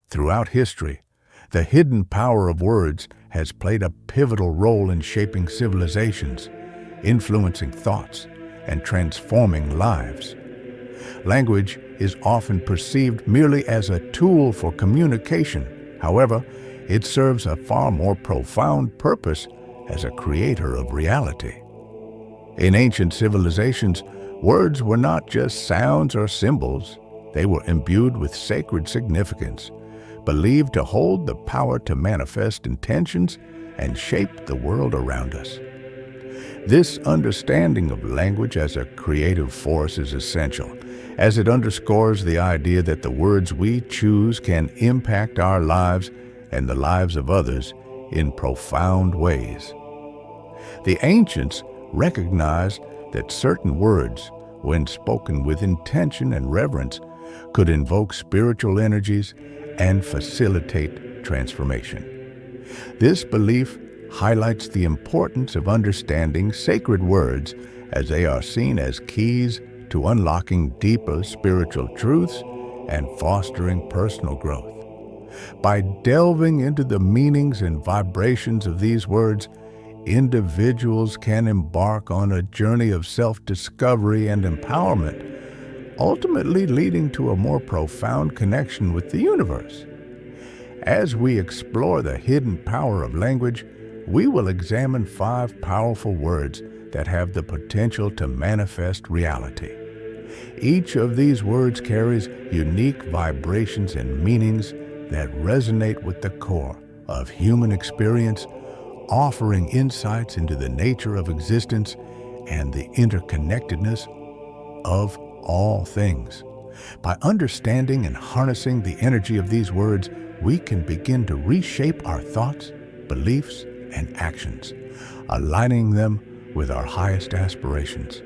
Throughout history, the hidden power of words has played a pivotal role in shaping civilizations, influencing thoughts, and transforming lives. Language is often perceived merely as a tool for communication. However, it serves a far more profound purpose as a creator of reality. In ancient civilizations, words were not just sounds or symbols. They were imbued with sacred significance, believed to hold the power to manifest intentions and shape the world around us. This understanding of language as a creative force is essential, as it underscores the idea that the words we choose can impact our lives and the lives of others in profound ways. The ancients recognized that certain words, when spoken with intention and reverence, could invoke spiritual energies and facilitate transformation. This belief highlights the importance of understanding sacred words, as they are seen as keys to unlocking deeper spiritual truths and fostering personal growth. By delving into the meanings and vibrations of these words, individuals can embark on a journey of self-discovery and empowerment, ultimately leading to a more profound connection with the universe. As we explore the hidden power of language, we will examine 5 powerful words that have the potential to manifest reality. Each of these words carries unique vibrations and meanings that resonate with the core of human experience, offering insights into the nature of existence and the interconnectedness of all things. By understanding and harnessing the energy of these words, we can begin to reshape our thoughts, beliefs, and actions, aligning them with our highest aspirations.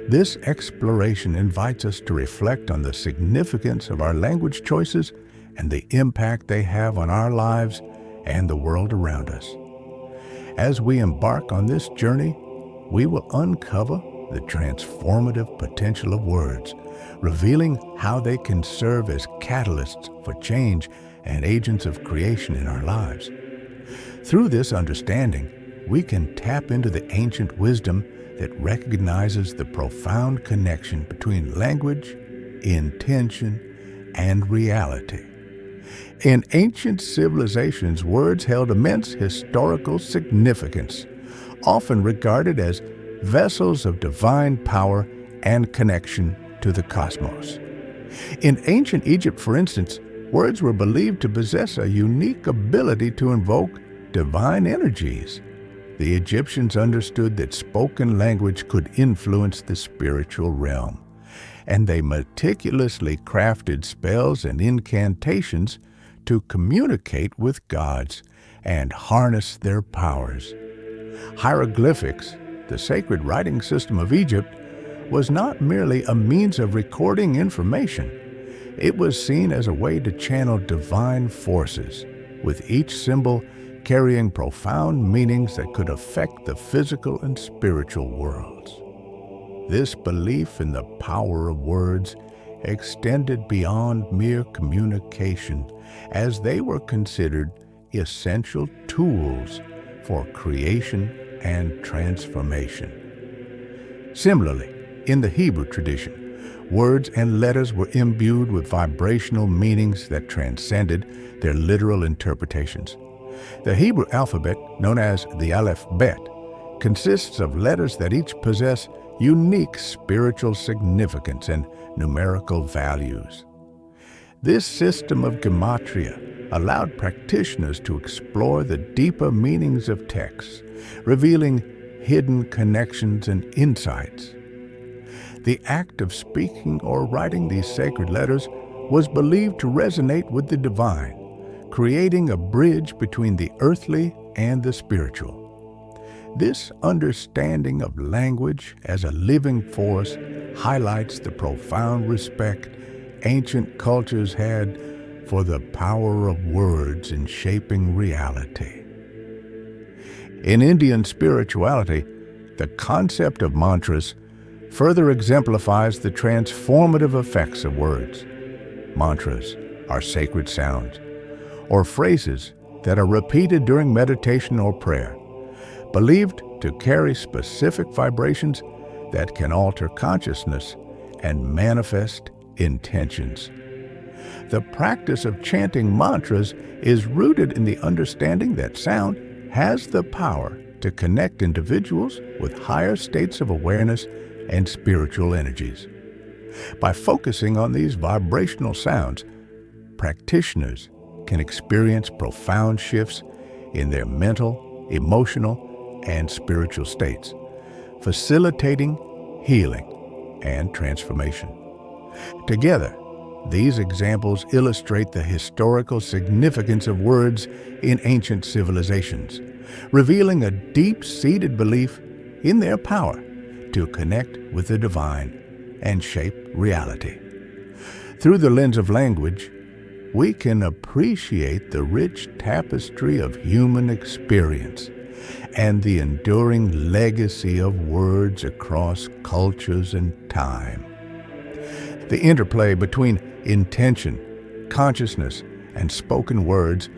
This exploration invites us to reflect on the significance of our language choices and the impact they have on our lives and the world around us. As we embark on this journey, we will uncover the transformative potential of words, revealing how they can serve as catalysts for change and agents of creation in our lives. Through this understanding, we can tap into the ancient wisdom that recognizes the profound connection between language, intention, and reality. In ancient civilizations, words held immense historical significance, often regarded as vessels of divine power and connection to the cosmos. In ancient Egypt, for instance, words were believed to possess a unique ability to invoke divine energies. The Egyptians understood that spoken language could influence the spiritual realm, and they meticulously crafted spells and incantations to communicate with gods and harness their powers. Hieroglyphics, the sacred writing system of Egypt, was not merely a means of recording information. It was seen as a way to channel divine forces, with each symbol carrying profound meanings that could affect the physical and spiritual worlds. This belief in the power of words extended beyond mere communication, as they were considered essential tools for creation and transformation. Similarly, in the Hebrew tradition, words and letters were imbued with vibrational meanings that transcended their literal interpretations. The Hebrew alphabet, known as the Aleph-Bet, consists of letters that each possess unique spiritual significance and numerical values. This system of gematria allowed practitioners to explore the deeper meanings of texts, revealing hidden connections and insights. The act of speaking or writing these sacred letters was believed to resonate with the divine, creating a bridge between the earthly and the spiritual. This understanding of language as a living force highlights the profound respect ancient cultures had for the power of words in shaping reality. In Indian spirituality, the concept of mantras further exemplifies the transformative effects of words. Mantras, are sacred sounds, or phrases that are repeated during meditation or prayer, believed to carry specific vibrations that can alter consciousness and manifest intentions. The practice of chanting mantras is rooted in the understanding that sound has the power to connect individuals with higher states of awareness and spiritual energies. By focusing on these vibrational sounds, practitioners can experience profound shifts in their mental, emotional, and spiritual states, facilitating healing and transformation. Together, these examples illustrate the historical significance of words in ancient civilizations, revealing a deep-seated belief in their power to connect with the divine and shape reality. Through the lens of language, we can appreciate the rich tapestry of human experience and the enduring legacy of words across cultures and time. The interplay between intention, consciousness, and spoken words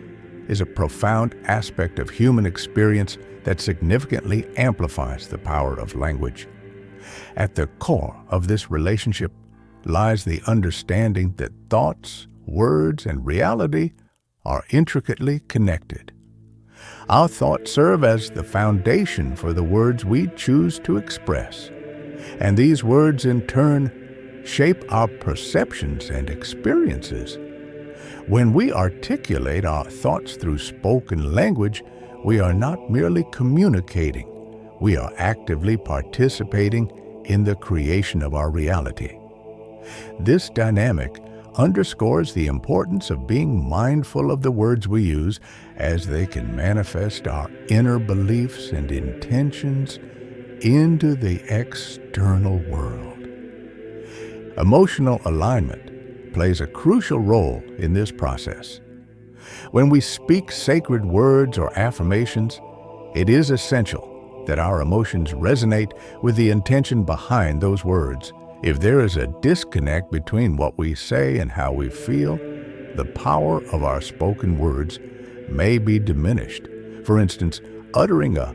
is a profound aspect of human experience that significantly amplifies the power of language. At the core of this relationship lies the understanding that thoughts, words, and reality are intricately connected. Our thoughts serve as the foundation for the words we choose to express, and these words in turn shape our perceptions and experiences. When we articulate our thoughts through spoken language, we are not merely communicating, we are actively participating in the creation of our reality. This dynamic underscores the importance of being mindful of the words we use, as they can manifest our inner beliefs and intentions into the external world. Emotional alignment plays a crucial role in this process. When we speak sacred words or affirmations, it is essential that our emotions resonate with the intention behind those words. If there is a disconnect between what we say and how we feel, the power of our spoken words may be diminished. For instance, uttering a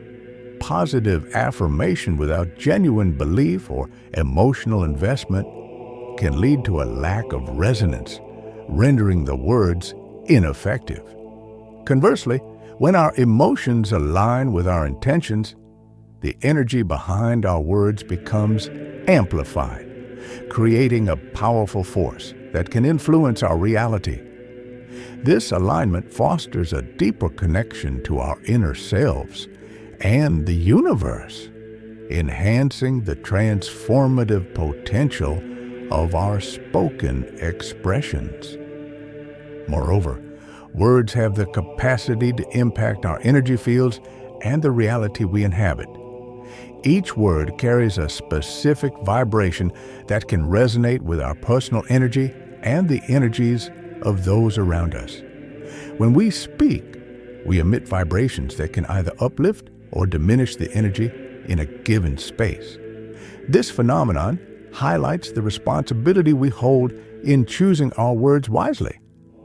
positive affirmation without genuine belief or emotional investment can lead to a lack of resonance, rendering the words ineffective. Conversely, when our emotions align with our intentions, the energy behind our words becomes amplified, creating a powerful force that can influence our reality. This alignment fosters a deeper connection to our inner selves and the universe, enhancing the transformative potential of our spoken expressions. Moreover, words have the capacity to impact our energy fields and the reality we inhabit. Each word carries a specific vibration that can resonate with our personal energy and the energies of those around us. When we speak, we emit vibrations that can either uplift or diminish the energy in a given space. This phenomenon highlights the responsibility we hold in choosing our words wisely,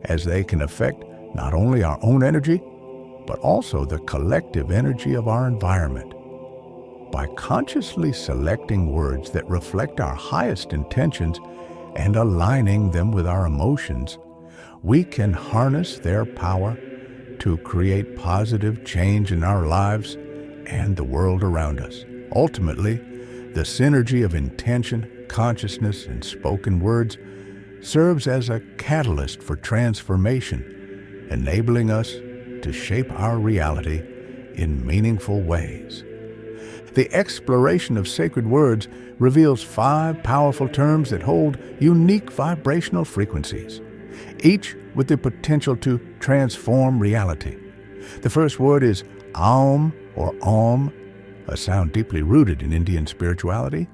as they can affect not only our own energy, but also the collective energy of our environment. By consciously selecting words that reflect our highest intentions and aligning them with our emotions, we can harness their power to create positive change in our lives and the world around us. Ultimately, the synergy of intention, consciousness, and spoken words serves as a catalyst for transformation, enabling us to shape our reality in meaningful ways. The exploration of sacred words reveals 5 powerful terms that hold unique vibrational frequencies, each with the potential to transform reality. The first word is Aum or Om, a sound deeply rooted in Indian spirituality.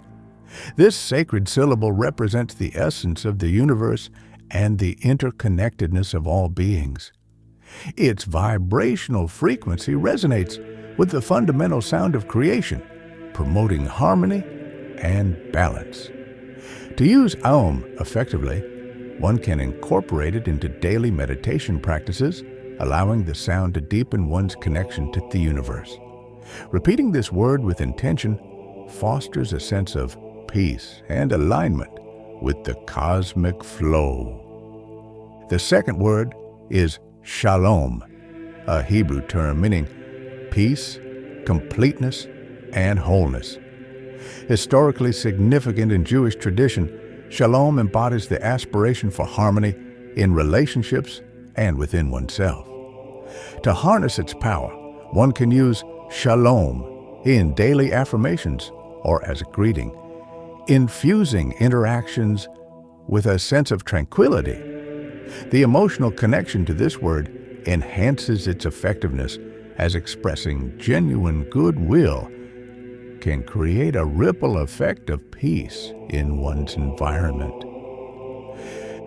This sacred syllable represents the essence of the universe and the interconnectedness of all beings. Its vibrational frequency resonates with the fundamental sound of creation, promoting harmony and balance. To use Aum effectively, One can incorporate it into daily meditation practices, allowing the sound to deepen one's connection to the universe. Repeating this word with intention fosters a sense of peace and alignment with the cosmic flow. The second word is shalom, a Hebrew term meaning peace, completeness, and wholeness. Historically significant in Jewish tradition, shalom embodies the aspiration for harmony in relationships and within oneself. To harness its power, one can use shalom in daily affirmations or as a greeting, infusing interactions with a sense of tranquility. The emotional connection to this word enhances its effectiveness, as expressing genuine goodwill can create a ripple effect of peace in one's environment.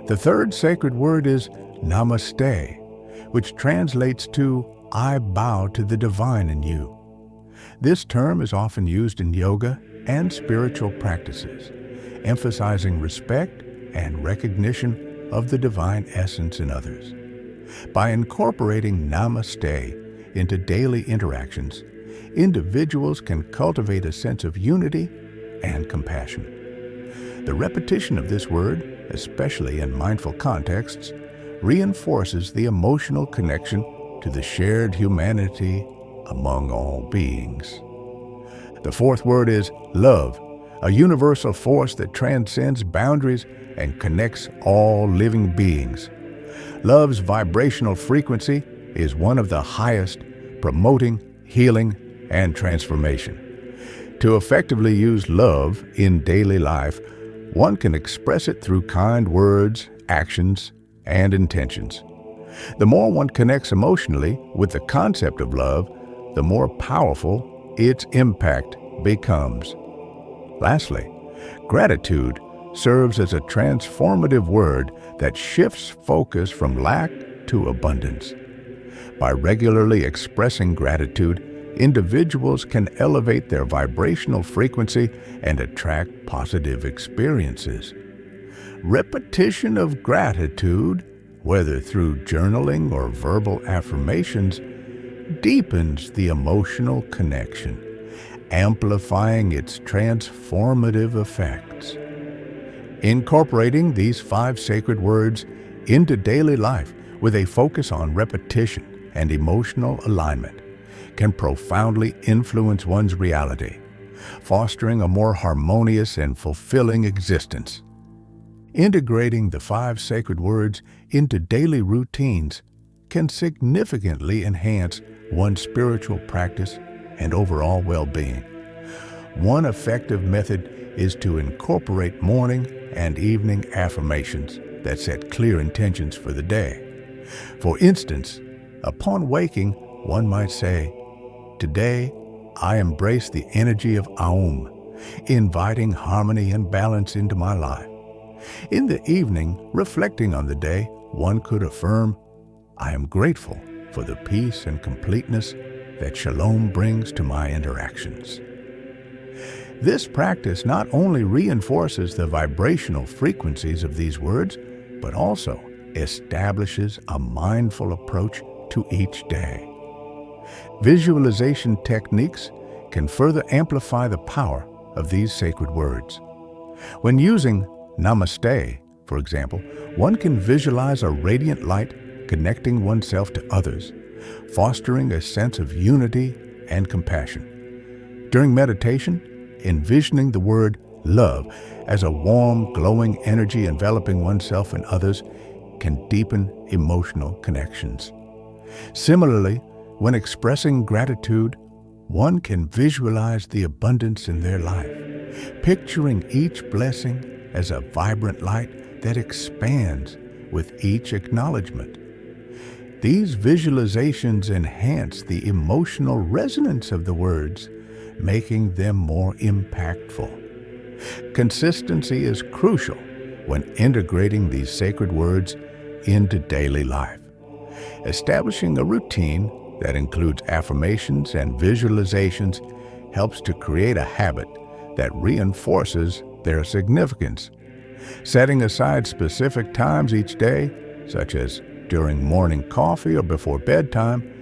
The third sacred word is namaste, which translates to "I bow to the divine in you." This term is often used in yoga and spiritual practices, emphasizing respect and recognition of the divine essence in others. By incorporating namaste into daily interactions, individuals can cultivate a sense of unity and compassion. The repetition of this word, especially in mindful contexts, reinforces the emotional connection to the shared humanity among all beings. The fourth word is love, a universal force that transcends boundaries and connects all living beings. Love's vibrational frequency is one of the highest, promoting healing and transformation. To effectively use love in daily life, one can express it through kind words, actions, and intentions. The more one connects emotionally with the concept of love, the more powerful its impact becomes. Lastly, gratitude serves as a transformative word that shifts focus from lack to abundance. By regularly expressing gratitude, individuals can elevate their vibrational frequency and attract positive experiences. Repetition of gratitude, whether through journaling or verbal affirmations, deepens the emotional connection, amplifying its transformative effects. Incorporating these 5 sacred words into daily life with a focus on repetition and emotional alignment can profoundly influence one's reality, fostering a more harmonious and fulfilling existence. Integrating the 5 sacred words into daily routines can significantly enhance one's spiritual practice and overall well-being. One effective method is to incorporate morning and evening affirmations that set clear intentions for the day. For instance, upon waking, one might say, "Today, I embrace the energy of Aum, inviting harmony and balance into my life." In the evening, reflecting on the day, one could affirm, "I am grateful for the peace and completeness that Shalom brings to my interactions." This practice not only reinforces the vibrational frequencies of these words, but also establishes a mindful approach to each day. Visualization techniques can further amplify the power of these sacred words. When using Namaste, for example, one can visualize a radiant light connecting oneself to others, fostering a sense of unity and compassion. During meditation, envisioning the word love as a warm, glowing energy enveloping oneself and others can deepen emotional connections. Similarly, when expressing gratitude, one can visualize the abundance in their life, picturing each blessing as a vibrant light that expands with each acknowledgement. These visualizations enhance the emotional resonance of the words, making them more impactful. Consistency is crucial when integrating these sacred words into daily life. Establishing a routine that includes affirmations and visualizations helps to create a habit that reinforces their significance Setting aside specific times each day, such as during morning coffee or before bedtime,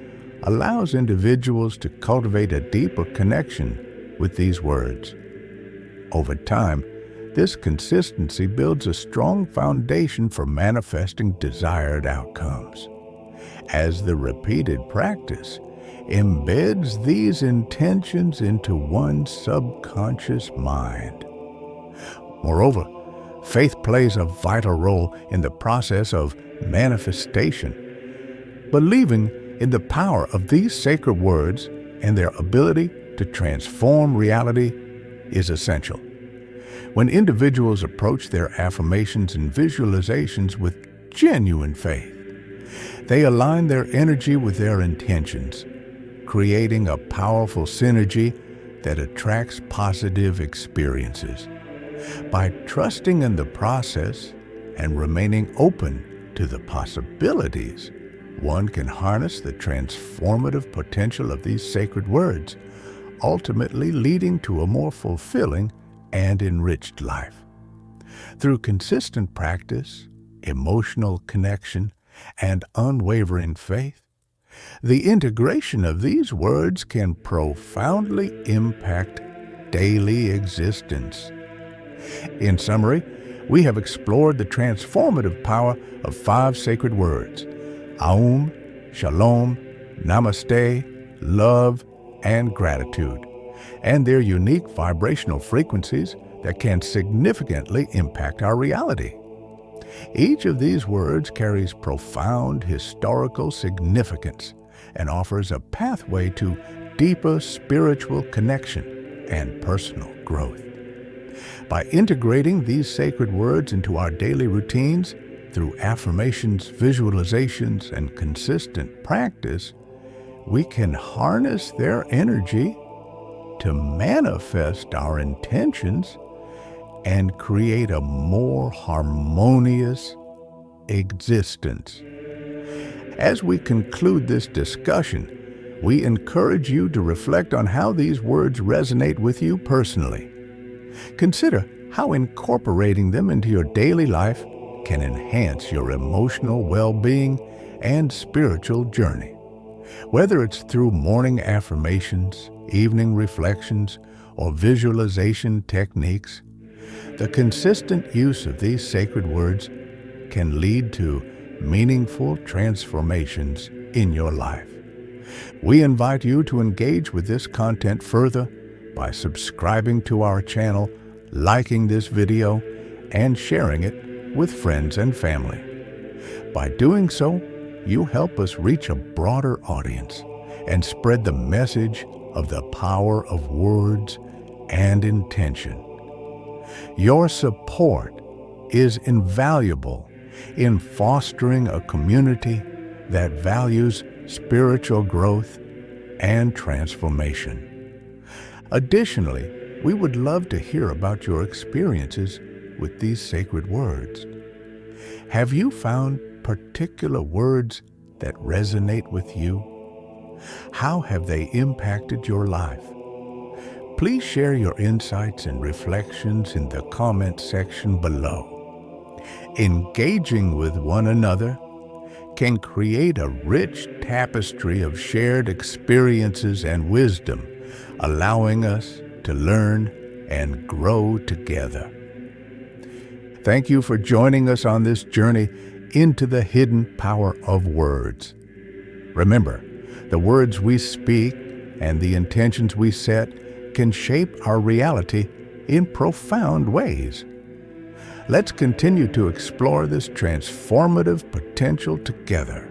allows individuals to cultivate a deeper connection with these words. Over time, this consistency builds a strong foundation for manifesting desired outcomes, as the repeated practice embeds these intentions into one's subconscious mind. Moreover, faith plays a vital role in the process of manifestation. Believing in the power of these sacred words and their ability to transform reality is essential. When individuals approach their affirmations and visualizations with genuine faith, they align their energy with their intentions, creating a powerful synergy that attracts positive experiences. By trusting in the process and remaining open to the possibilities, one can harness the transformative potential of these sacred words, ultimately leading to a more fulfilling and enriched life. Through consistent practice, emotional connection, and unwavering faith, the integration of these words can profoundly impact daily existence. In summary, we have explored the transformative power of 5 sacred words: Aum, Shalom, Namaste, Love, and Gratitude, and their unique vibrational frequencies that can significantly impact our reality. Each of these words carries profound historical significance and offers a pathway to deeper spiritual connection and personal growth. By integrating these sacred words into our daily routines through affirmations, visualizations, and consistent practice, we can harness their energy to manifest our intentions and create a more harmonious existence. As we conclude this discussion, we encourage you to reflect on how these words resonate with you personally. Consider how incorporating them into your daily life can enhance your emotional well-being and spiritual journey. Whether it's through morning affirmations, evening reflections, or visualization techniques, the consistent use of these sacred words can lead to meaningful transformations in your life. We invite you to engage with this content further by subscribing to our channel, liking this video, and sharing it with friends and family. By doing so, you help us reach a broader audience and spread the message of the power of words and intention. Your support is invaluable in fostering a community that values spiritual growth and transformation. Additionally, we would love to hear about your experiences with these sacred words. Have you found particular words that resonate with you? How have they impacted your life? Please share your insights and reflections in the comment section below. Engaging with one another can create a rich tapestry of shared experiences and wisdom, allowing us to learn and grow together. Thank you for joining us on this journey into the hidden power of words. Remember, the words we speak and the intentions we set can shape our reality in profound ways. Let's continue to explore this transformative potential together,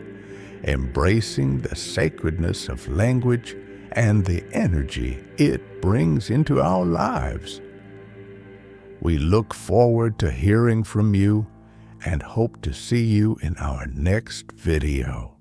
embracing the sacredness of language and the energy it brings into our lives. We look forward to hearing from you and hope to see you in our next video.